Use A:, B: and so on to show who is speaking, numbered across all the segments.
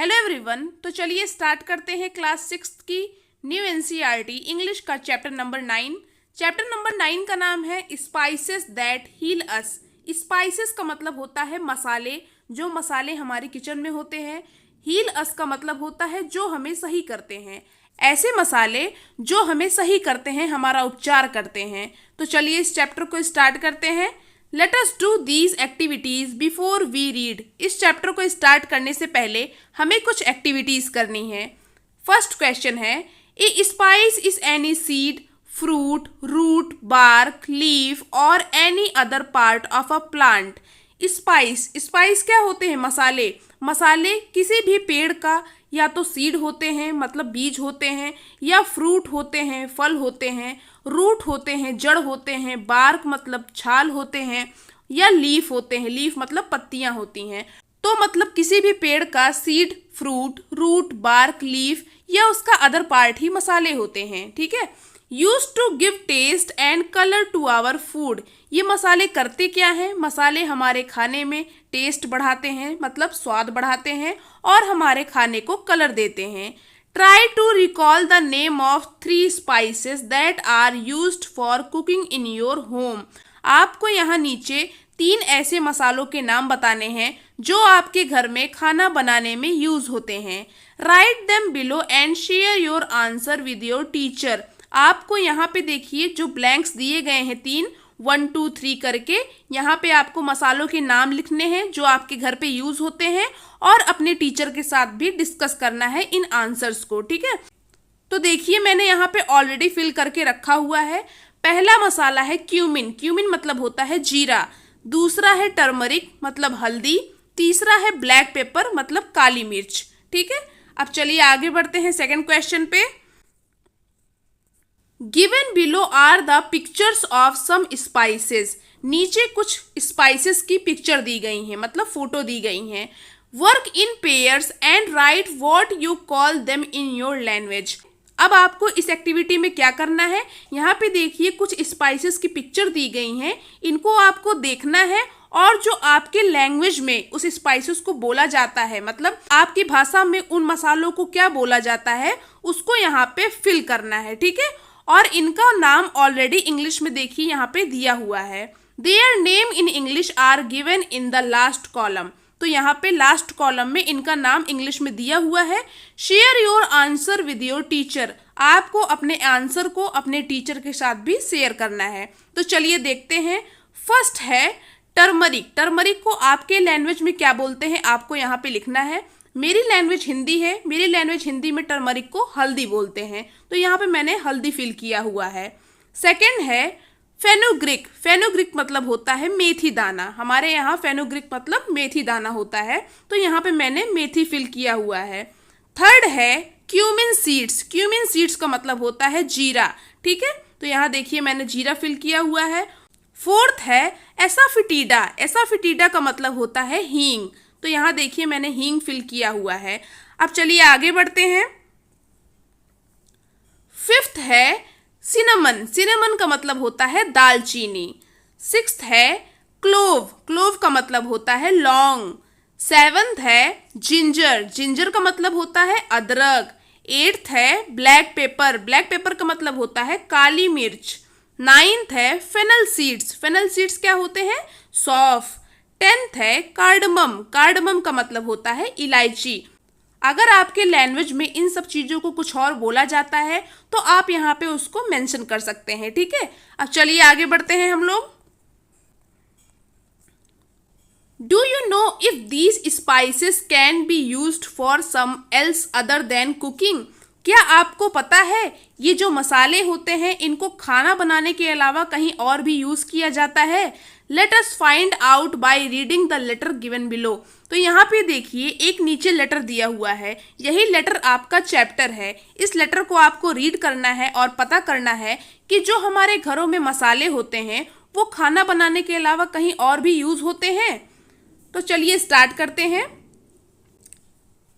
A: Hello everyone, तो चलिए start करते हैं क्लास 6 की न्यू एनसीईआरटी इंग्लिश का चैप्टर नंबर 9। चैप्टर नंबर 9 का नाम है spices that heal us. Spices का मतलब होता है मसाले, जो मसाले हमारे किचन में होते हैं। हील अस का मतलब होता है जो हमें सही करते हैं, ऐसे मसाले जो हमें सही करते हैं, हमारा उपचार करते हैं। तो चलिए इस चैप्टर को स्टार्ट करते हैं। Let us do these activities before we read. इस चैप्टर को स्टार्ट करने से पहले हमें कुछ एक्टिविटीज करनी है। फर्स्ट क्वेश्चन है, a spice is any seed, fruit, root, bark, leaf और any other part of a plant. Spice क्या होते हैं? मसाले। मसाले किसी भी पेड़ का या तो सीड होते हैं मतलब बीज होते हैं, या फ्रूट होते हैं फल होते हैं, रूट होते हैं जड़ होते हैं, बार्क मतलब छाल होते हैं, या लीफ होते हैं, लीफ मतलब पत्तियां होती हैं। तो मतलब किसी भी पेड़ का seed, fruit, root, bark, leaf या उसका अदर पार्ट ही मसाले होते हैं। ठीक है। Use to give taste and colour to our food. ये मसाले करते क्या हैं? मसाले हमारे खाने में टेस्ट बढ़ाते हैं मतलब स्वाद बढ़ाते हैं, और हमारे खाने को कलर देते हैं। Try to recall the name of 3 spices that are used for cooking in your home. आपको यहाँ नीचे 3 ऐसे मसालों के नाम बताने हैं जो आपके घर में खाना बनाने में यूज होते हैं। Write them below and share your answer with your teacher. आपको यहाँ पे देखिए जो ब्लैंक्स दिए गए हैं 3, 1, 2, 3 करके, यहाँ पे आपको मसालों के नाम लिखने हैं जो आपके घर पे यूज होते हैं, और अपने टीचर के साथ भी डिस्कस करना है इन आंसर्स को। ठीक है। तो देखिए मैंने यहाँ पे ऑलरेडी फिल करके रखा हुआ है। पहला मसाला है क्यूमिन। क्यूमिन मतलब होता है जीरा। दूसरा है टर्मरिक मतलब हल्दी। तीसरा है ब्लैक पेपर मतलब काली मिर्च। ठीक है। अब चलिए आगे बढ़ते हैं सेकेंड क्वेश्चन पे। Given below are the pictures of some spices. नीचे कुछ स्पाइसेस की पिक्चर दी गई हैं मतलब फोटो दी गई हैं। Work in pairs and right what you call them in your language. अब आपको इस एक्टिविटी में क्या करना है? यहाँ पे देखिए कुछ स्पाइसेस की पिक्चर दी गई हैं, इनको आपको देखना है, और जो आपके लैंग्वेज में उस स्पाइसेस को बोला जाता है मतलब आपकी भाषा में उन मसालों को क्या बोला जाता है उसको यहाँ पे फिल करना है। ठीक है। और इनका नाम ऑलरेडी इंग्लिश में देखिए यहाँ पे दिया हुआ है। Their name in English are given in the last column. तो यहाँ पे लास्ट कॉलम में इनका नाम इंग्लिश में दिया हुआ है। Share your answer with your teacher. आपको अपने आंसर को अपने टीचर के साथ भी शेयर करना है। तो चलिए देखते हैं। फर्स्ट है टर्मरिक। टर्मरिक को आपके लैंग्वेज में क्या बोलते हैं आपको यहाँ पे लिखना है। मेरी लैंग्वेज हिंदी है, मेरी लैंग्वेज हिंदी में टर्मरिक को हल्दी बोलते हैं, तो यहाँ पे मैंने हल्दी फिल किया हुआ है। सेकंड है फेनुग्रीक। फेनुग्रीक मतलब होता है मेथी दाना। हमारे यहाँ फेनुग्रीक मतलब मेथी दाना होता है, तो यहाँ पे मैंने मेथी फिल किया हुआ है। थर्ड है क्यूमिन सीड्स। क्यूमिन सीड्स का मतलब होता है जीरा। ठीक है। तो यहाँ देखिए मैंने जीरा फिल किया हुआ है। फोर्थ है एसाफिटीडा। एसाफिटीडा का मतलब होता है हींग, तो यहाँ देखिए मैंने हींग फिल किया हुआ है। अब चलिए आगे बढ़ते हैं। फिफ्थ है सिनेमन। सिनेमन का मतलब होता है दालचीनी। सिक्स्थ है क्लोव। क्लोव का मतलब होता है लौंग। सेवंथ है जिंजर। जिंजर का मतलब होता है अदरक। एट्थ है ब्लैक पेपर। ब्लैक पेपर का मतलब होता है काली मिर्च। नाइन्थ है फेनल सीड्स। फेनल सीड्स क्या होते हैं? सौंफ। 10th है कार्डमम। कार्डमम का मतलब होता है इलायची। अगर आपके लैंग्वेज में इन सब चीज़ों को कुछ और बोला जाता है तो आप यहाँ पे उसको मेंशन कर सकते हैं। ठीक है। अब चलिए आगे बढ़ते हैं हम लोग। Do you know if these spices can be used for some else other than cooking. क्या आपको पता है ये जो मसाले होते हैं इनको खाना बनाने के अलावा कहीं और भी यूज किया जाता है? Let us find out by reading the letter given below. तो यहाँ पे देखिए एक नीचे लेटर दिया हुआ है, यही लेटर आपका चैप्टर है। इस लेटर को आपको रीड करना है और पता करना है कि जो हमारे घरों में मसाले होते हैं वो खाना बनाने के अलावा कहीं और भी यूज होते हैं। तो चलिए स्टार्ट करते हैं।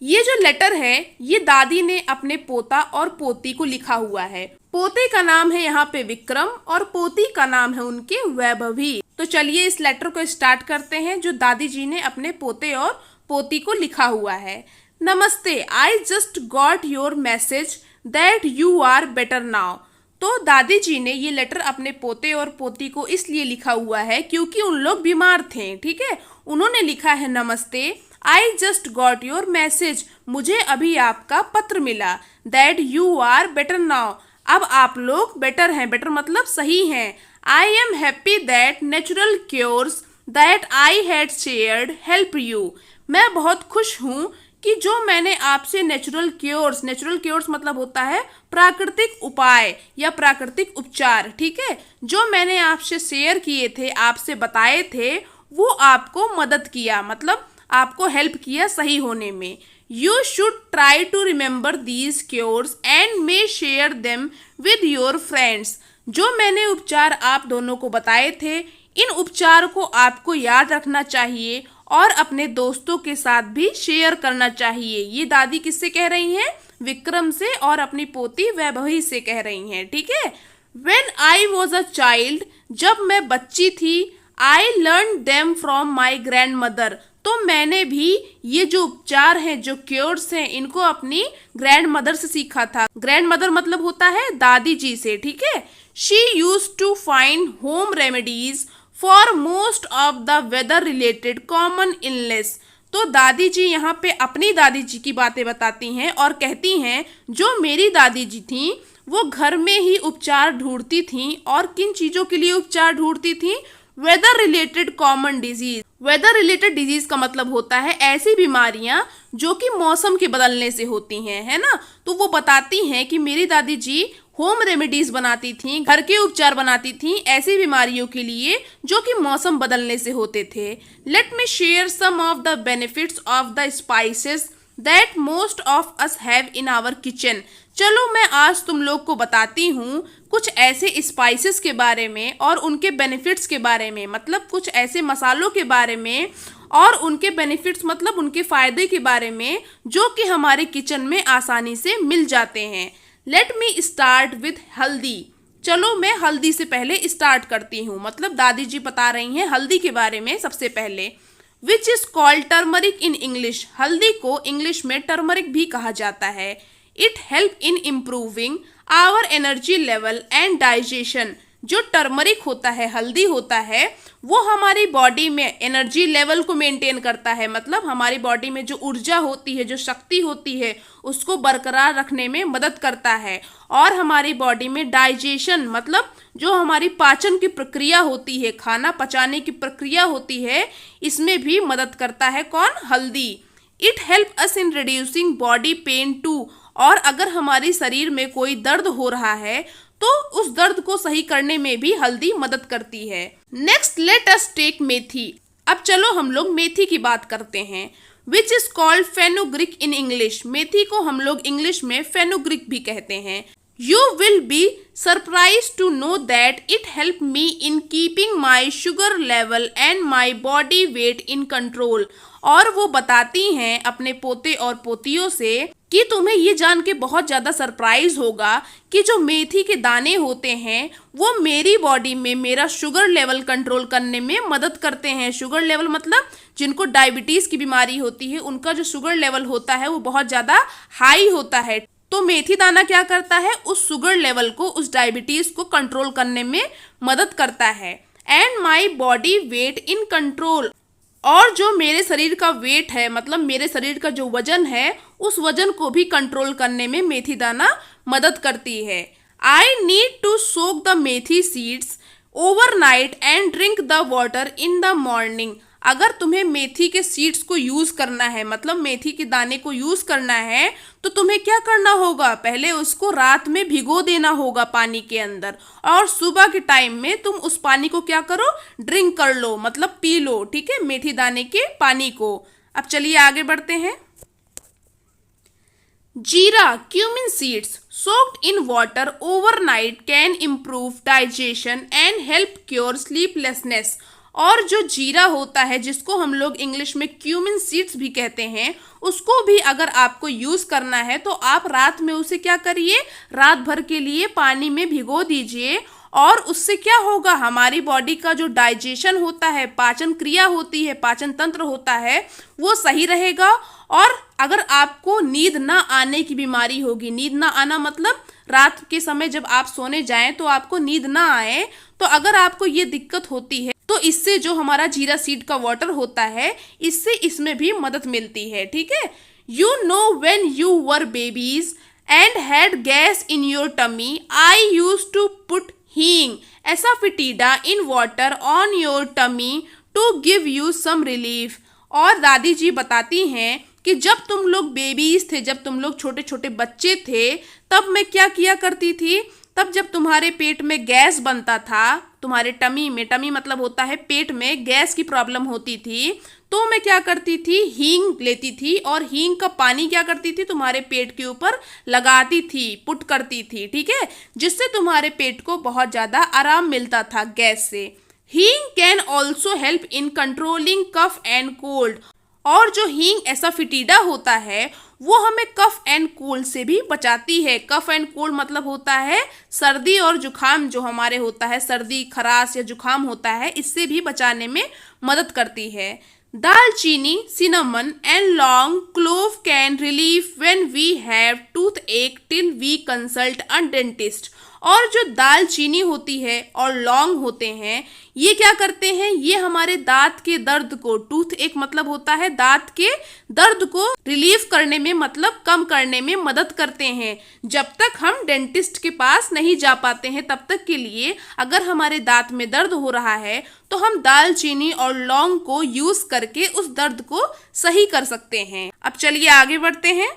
A: ये जो लेटर है ये दादी ने अपने पोता और पोती को लिखा हुआ है। पोते का नाम है यहाँ पे विक्रम और पोती का नाम है उनके वैभवी। तो चलिए इस लेटर को स्टार्ट करते हैं जो दादी जी ने अपने पोते और पोती को लिखा हुआ है। नमस्ते, I just got your message that you are better now. तो दादी जी ने ये लेटर अपने पोते और पोती को इसलिए लिखा हुआ है क्योंकि उन लोग बीमार थे। ठीक है, उन्होंने लिखा है नमस्ते, I just got your message, मुझे अभी आपका पत्र मिला, that you are better now, अब आप लोग बेटर हैं, बेटर मतलब सही हैं। I am happy that natural cures that I had shared help you, मैं बहुत खुश हूँ कि जो मैंने आपसे नेचुरल क्योर्स मतलब होता है प्राकृतिक उपाय या प्राकृतिक उपचार, ठीक है, जो मैंने आपसे शेयर किए थे, आपसे बताए थे, वो आपको मदद किया, मतलब आपको हेल्प किया सही होने में। You should try to remember these cures and may share them with your friends, जो मैंने उपचार आप दोनों को बताए थे, इन उपचार को आपको याद रखना चाहिए और अपने दोस्तों के साथ भी शेयर करना चाहिए। ये दादी किससे कह रही हैं? विक्रम से, और अपनी पोती वैभवी से कह रही हैं। ठीक है, When I was a child, जब मैं बच्ची थी, I learned them from my grandmother, तो मैंने भी ये जो उपचार हैं, जो क्योर्स हैं, इनको अपनी ग्रैंड मदर से सीखा था। ग्रैंड मदर मतलब होता है दादी जी से। ठीक है, she used to find home remedies for most of the weather related common illness. तो दादी जी यहाँ पे अपनी दादी जी की बातें बताती हैं और कहती हैं जो मेरी दादी जी थी वो घर में ही उपचार ढूंढती थी, और किन चीज़ों के लिए उपचार ढूंढती थी? Weather related common disease. Weather related disease का मतलब होता है ऐसी बीमारियां जो कि मौसम के बदलने से होती हैं, है ना। तो वो बताती हैं कि मेरी दादी जी होम रेमेडीज बनाती थी, घर के उपचार बनाती थी ऐसी बीमारियों के लिए जो कि मौसम बदलने से होते थे। Let me share some of the benefits of the spices that most of us have in our kitchen. चलो मैं आज तुम लोग को बताती हूँ कुछ ऐसे स्पाइसेस के बारे में और उनके बेनिफिट्स के बारे में, मतलब कुछ ऐसे मसालों के बारे में और उनके बेनिफिट्स मतलब उनके फ़ायदे के बारे में जो कि हमारे किचन में आसानी से मिल जाते हैं। लेट मी स्टार्ट विथ हल्दी। चलो मैं हल्दी से पहले स्टार्ट करती हूँ, मतलब दादी जी बता रही हैं हल्दी के बारे में सबसे पहले। Which is called turmeric in English. हल्दी को इंग्लिश में टर्मरिक भी कहा जाता है। It help in improving our energy level and digestion. जो टर्मरिक होता है, हल्दी होता है, वो हमारी बॉडी में एनर्जी लेवल को मेंटेन करता है, मतलब हमारी बॉडी में जो ऊर्जा होती है, जो शक्ति होती है, उसको बरकरार रखने में मदद करता है। और हमारी बॉडी में डाइजेशन मतलब जो हमारी पाचन की प्रक्रिया होती है, खाना पचाने की प्रक्रिया होती है, इसमें भी मदद करता है। कौन? हल्दी। It help us in reducing body pain too. और अगर हमारे शरीर में कोई दर्द हो रहा है तो उस दर्द को सही करने में भी हल्दी मदद करती है। Next let us take methi. अब चलो हम लोग मेथी की बात करते हैं। Which is called fenugreek in English. मेथी को हम लोग इंग्लिश में फेनुग्रीक भी कहते हैं। You will be surprise to know that it help me in keeping my sugar level and my body weight in control. और वो बताती हैं अपने पोते और पोतियों से कि तुम्हें ये जान के बहुत ज़्यादा सरप्राइज होगा कि जो मेथी के दाने होते हैं वो मेरी बॉडी में मेरा शुगर लेवल कंट्रोल करने में मदद करते हैं। शुगर लेवल मतलब जिनको डायबिटीज़ की बीमारी होती है उनका जो शुगर लेवल होता है वो बहुत ज़्यादा हाई होता है। तो मेथी दाना क्या करता है? उस शुगर लेवल को, उस डायबिटीज़ को कंट्रोल करने में मदद करता है। And my body weight in control. और जो मेरे शरीर का वेट है, मतलब मेरे शरीर का जो वजन है, उस वजन को भी कंट्रोल करने में मेथी दाना मदद करती है। I need to soak the methi seeds overnight and drink the water in the morning. अगर तुम्हें मेथी के सीड्स को यूज़ करना है, मतलब मेथी के दाने को यूज़ करना है, तो तुम्हें क्या करना होगा? पहले उसको रात में भिगो देना होगा पानी के अंदर, और सुबह के टाइम में तुम उस पानी को क्या करो? ड्रिंक कर लो, मतलब पी लो। ठीक है, मेथी दाने के पानी को। अब चलिए आगे बढ़ते हैं। जीरा cumin seeds soaked in water overnight can improve digestion and help cure sleeplessness. और जो जीरा होता है, जिसको हम लोग इंग्लिश में क्यूमिन सीड्स भी कहते हैं, उसको भी अगर आपको यूज़ करना है तो आप रात में उसे क्या करिए? रात भर के लिए पानी में भिगो दीजिए। और उससे क्या होगा? हमारी बॉडी का जो डाइजेशन होता है, पाचन क्रिया होती है, पाचन तंत्र होता है, वो सही रहेगा। और अगर आपको नींद ना आने की बीमारी होगी, नींद ना आना मतलब रात के समय जब आप सोने जाएं तो आपको नींद ना आए, तो अगर आपको ये दिक्कत होती है तो इससे जो हमारा जीरा सीड का वाटर होता है इससे इसमें भी मदद मिलती है। ठीक है। You know when you were babies and had gas in your tummy I used to put hing asafoetida in water on your tummy to give you some relief. और दादी जी बताती हैं कि जब तुम लोग बेबीज थे, जब तुम लोग छोटे छोटे बच्चे थे, तब मैं क्या किया करती थी, तब जब तुम्हारे पेट में गैस बनता था, तुम्हारे टमी में, टमी मतलब होता है पेट में गैस की प्रॉब्लम होती थी, तो मैं क्या करती थी, हींग लेती थी और हींग का पानी क्या करती थी, तुम्हारे पेट के ऊपर लगाती थी, पुट करती थी। ठीक है, जिससे तुम्हारे पेट को बहुत ज़्यादा आराम मिलता था गैस से। Hing can also help in controlling cough and cold. और जो हींग एसाफिटिडा होता है वो हमें कफ एंड कोल्ड से भी बचाती है। कफ एंड कोल्ड मतलब होता है सर्दी और जुखाम, जो हमारे होता है सर्दी खराश या जुखाम होता है, इससे भी बचाने में मदद करती है। Dalchini, cinnamon and laung clove can relieve when we have toothache till we consult a dentist. और जो दालचीनी होती है और लौंग होते हैं ये क्या करते हैं, ये हमारे दांत के दर्द को, टूथ एक मतलब होता है दांत के दर्द को रिलीव करने में मतलब कम करने में मदद करते हैं। जब तक हम डेंटिस्ट के पास नहीं जा पाते हैं तब तक के लिए अगर हमारे दांत में दर्द हो रहा है तो हम दालचीनी और लौंग को यूज करके उस दर्द को सही कर सकते हैं। अब चलिए आगे बढ़ते हैं।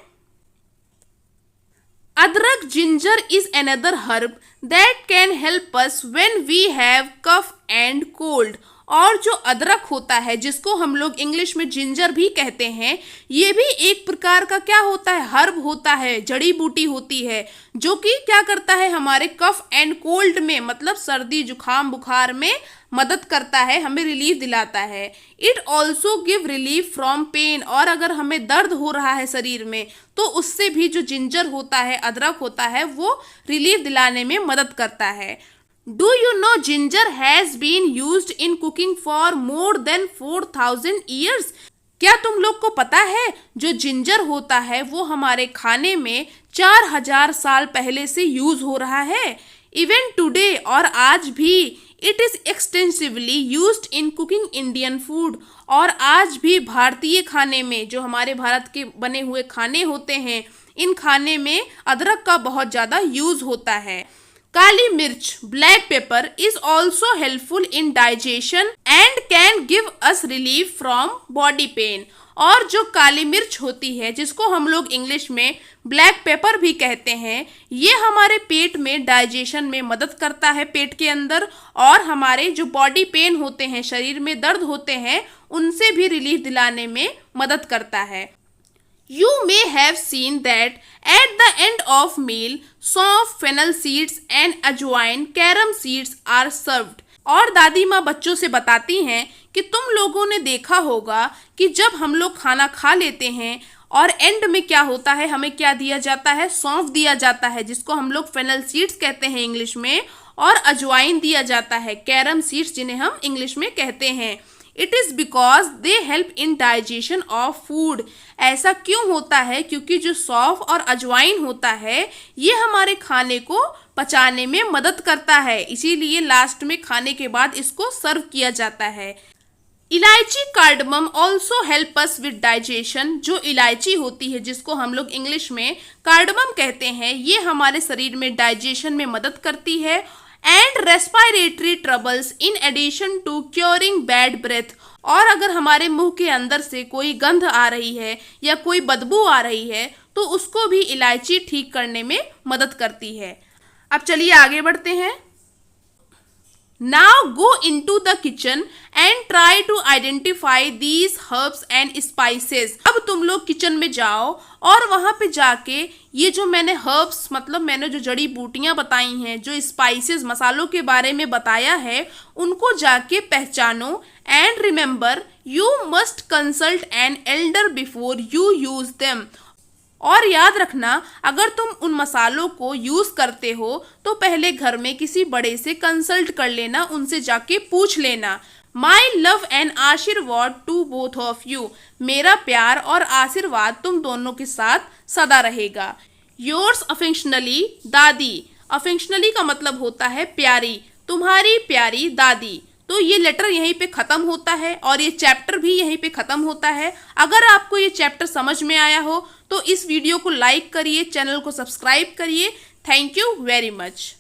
A: अदरक, ginger is another herb that can help us when we have cough and cold। और जो अदरक होता है जिसको हम लोग इंग्लिश में जिंजर भी कहते हैं, ये भी एक प्रकार का क्या होता है, हर्ब होता है, जड़ी बूटी होती है, जो कि क्या करता है हमारे कफ एंड कोल्ड में मतलब सर्दी जुखाम बुखार में मदद करता है, हमें रिलीफ दिलाता है। It also give relief from pain. और अगर हमें दर्द हो रहा है शरीर में तो उससे भी जो जिंजर होता है, अदरक होता है, वो रिलीफ दिलाने में मदद करता है। Do you know ginger has been used in cooking for more than 4000 years? क्या तुम लोग को पता है जो जिंजर होता है वो हमारे खाने में 4000 साल पहले से यूज हो रहा है। इवन टुडे, और आज भी, it is extensively used in cooking Indian food. और आज भी भारतीय खाने में, जो हमारे भारत के बने हुए खाने होते हैं, इन खाने में अदरक का बहुत ज़्यादा यूज होता है। काली मिर्च, black pepper is also helpful in digestion and can give us relief from body pain. और जो काली मिर्च होती है जिसको हम लोग इंग्लिश में ब्लैक पेपर भी कहते हैं, ये हमारे पेट में डाइजेशन में मदद करता है पेट के अंदर, और हमारे जो बॉडी पेन होते हैं, शरीर में दर्द होते हैं, उनसे भी रिलीफ दिलाने में मदद करता है। You may have seen that at the end of meal, सौंफ, fennel seeds and अजवाइन, कैरम seeds are served। और दादी माँ बच्चों से बताती हैं कि तुम लोगों ने देखा होगा कि जब हम लोग खाना खा लेते हैं और एंड में क्या होता है, हमें क्या दिया जाता है, सौंफ दिया जाता है जिसको हम लोग फेनल सीड्स कहते हैं इंग्लिश में, और अजवाइन दिया जाता है, कैरम सीड्स जिन्हें हम इंग्लिश में कहते हैं। It is because they help in digestion of food. ऐसा क्यों होता है, क्योंकि जो सौंफ और अजवाइन होता है ये हमारे खाने को पचाने में मदद करता है, इसीलिए लास्ट में खाने के बाद इसको सर्व किया जाता है। इलायची, cardamom also help us with digestion. जो इलायची होती है जिसको हम लोग इंग्लिश में कार्डमम कहते हैं, ये हमारे शरीर में डाइजेशन में मदद करती है। And respiratory troubles in addition to curing bad breath. और अगर हमारे मुंह के अंदर से कोई गंध आ रही है या कोई बदबू आ रही है तो उसको भी इलायची ठीक करने में मदद करती है। अब चलिए आगे बढ़ते हैं। Now go into the kitchen and try to identify these herbs and spices। अब तुम लोग किचन में जाओ और वहाँ पे जाके ये जो मैंने herbs मतलब मैंने जो जड़ी बूटियाँ बताई हैं, जो spices मसालों के बारे में बताया है, उनको जाके पहचानो। And remember you must consult an elder before you use them। और याद रखना, अगर तुम उन मसालों को यूज़ करते हो तो पहले घर में किसी बड़े से कंसल्ट कर लेना, उनसे जाके पूछ लेना। माई लव एंड आशीर्वाद टू बोथ ऑफ यू, मेरा प्यार और आशीर्वाद तुम दोनों के साथ सदा रहेगा। योर्स अफेक्शनली दादी, अफेक्शनली का मतलब होता है प्यारी, तुम्हारी प्यारी दादी। तो ये लेटर यहीं पे ख़त्म होता है और ये चैप्टर भी यहीं पे ख़त्म होता है। अगर आपको ये चैप्टर समझ में आया हो तो इस वीडियो को लाइक करिए, चैनल को सब्सक्राइब करिए। Thank you very much.